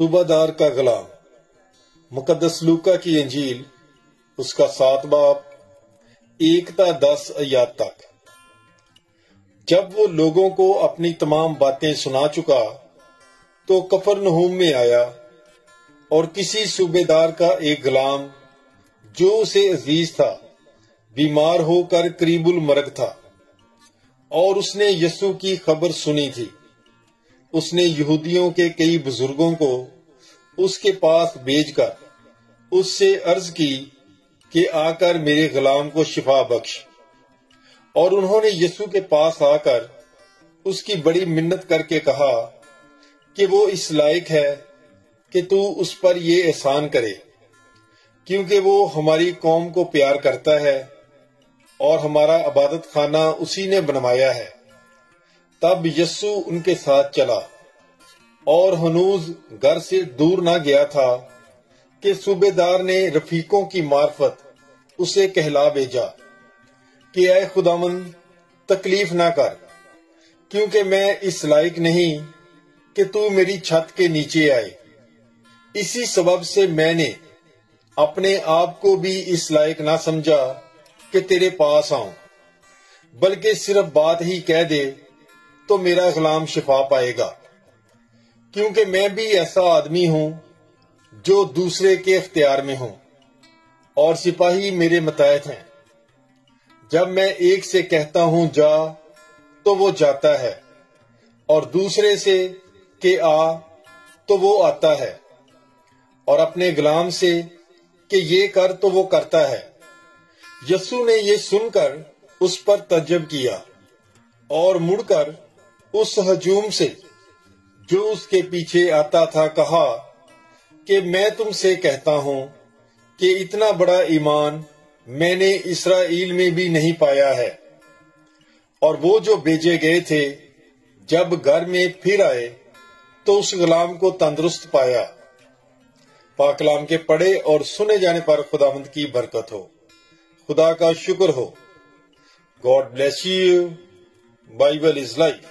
صوبہ دار کا غلام، مقدس لوکا کی انجیل، اس کا 7 باب 1 تا 10 آیات تک۔ جب وہ لوگوں کو اپنی تمام باتیں سنا چکا تو کفرنہوم میں آیا، اور کسی صوبے دار کا ایک غلام جو اسے عزیز تھا بیمار ہو کر قریب المرگ تھا، اور اس نے یسوع کی خبر سنی تھی۔ اس نے یہودیوں کے کئی بزرگوں کو اس کے پاس بھیج کر اس سے عرض کی کہ آ کر میرے غلام کو شفا بخش، اور انہوں نے یسوع کے پاس آ کر اس کی بڑی منت کر کے کہا کہ وہ اس لائق ہے کہ تو اس پر یہ احسان کرے، کیونکہ وہ ہماری قوم کو پیار کرتا ہے اور ہمارا عبادت خانہ اسی نے بنوایا ہے۔ تب یسوع ان کے ساتھ چلا، اور ہنوز گھر سے دور نہ گیا تھا کہ صوبے دار نے رفیقوں کی معرفت اسے کہلا بھیجا کہ اے خداوند، تکلیف نہ کر، کیونکہ میں اس لائق نہیں کہ تو میری چھت کے نیچے آئے۔ اسی سبب سے میں نے اپنے آپ کو بھی اس لائق نہ سمجھا کہ تیرے پاس آؤں، بلکہ صرف بات ہی کہہ دے تو میرا غلام شفا پائے گا، کیونکہ میں بھی ایسا آدمی ہوں جو دوسرے کے اختیار میں ہوں، اور سپاہی میرے متحد ہیں۔ جب میں ایک سے کہتا ہوں جا تو وہ جاتا ہے، اور دوسرے سے کہ آ تو وہ آتا ہے، اور اپنے غلام سے کہ یہ کر تو وہ کرتا ہے۔ یسوع نے یہ سن کر اس پر تعجب کیا، اور مڑ کر اس ہجوم سے جو اس کے پیچھے آتا تھا کہا کہ میں تم سے کہتا ہوں کہ اتنا بڑا ایمان میں نے اسرائیل میں بھی نہیں پایا ہے۔ اور وہ جو بھیجے گئے تھے جب گھر میں پھر آئے تو اس غلام کو تندرست پایا۔ پاک کلام کے پڑھے اور سنے جانے پر خداوند کی برکت ہو۔ خدا کا شکر ہو۔ God bless you. Bible is life.